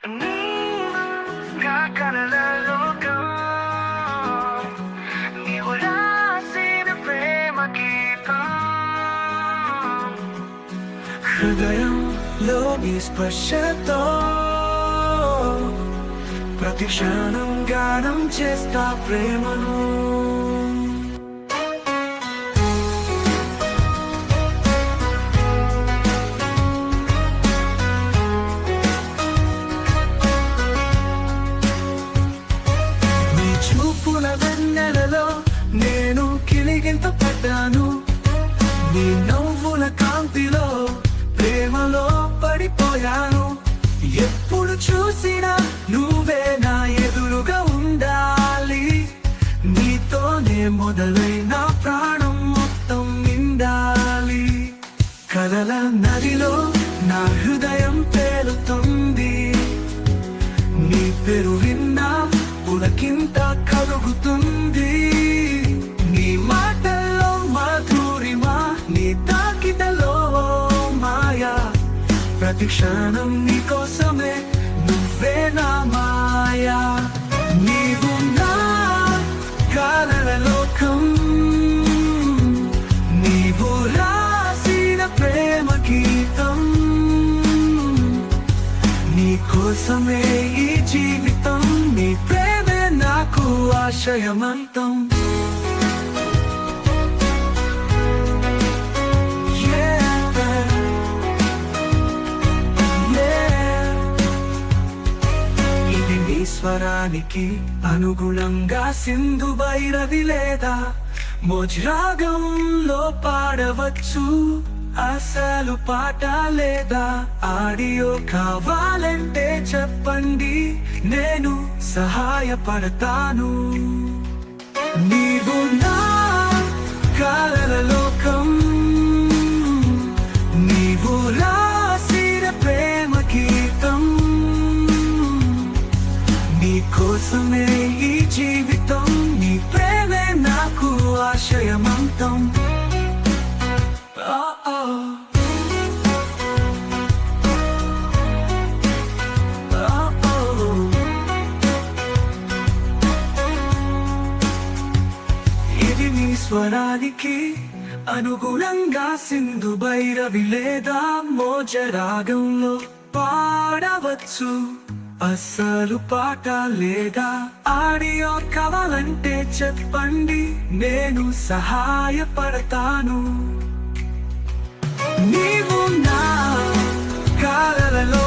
నీవు నా కలలలోకం, నీవు రాసిన ప్రేమ గీతం. హృదయంలో నీ స్పర్శతో ప్రతి క్షణం గానం చేస్తా ప్రేమను. నీ చూపుల వెన్నెలలో నేను కిలిగింత పడ్డాను, నీ నవ్వుల కాంతిలో ప్రేమలో పడిపోయాను. ఎప్పుడు చూసినా నువ్వే నా ఎదురుగా ఉండాలి, నీతోనే మొదలైన ప్రాణం మొత్తం నిండాలి. కలల నదిలో నా హృదయం తేలుతుంది, నీ పేరు విన్నా పులకింత కలుగుతుంది. నీ మాటల్లో మాధురిమా, నీ తాకిటలో మాయా, ప్రతి క్షణం నీ కోసమే, నువ్వే నా మాయా. నీవు నా కలల లోకం, నీవు రాసిన ప్రేమ గీతం. నీ కోసమే ఈ జీవితం, నీ ప్రేమే నాకు ఆశయమంతం. స్వరానికి అనుగుణంగా సింధు భైరవి లేదా మోజరాగంలో పాడవచ్చు. అసలు పాట లేదా ఆడియో కావాలంటే చెప్పండి, నేను సహాయపడతాను. నీవు నా కలల లోకం, నీవు రాసిన ప్రేమ గీతం. నీ కోసమే ఈ జీవితం, నీ ప్రేమే నాకు ఆశయమంతం. ఇది నీ స్వరానికి అనుగుణంగా సింధు భైరవి లేదా మోజరాగంలో పాడవచ్చు. అసలు పాట లేదా ఆడియో కావాలంటే చెప్పండి, నేను సహాయపడతాను. నీవు నా కలలలో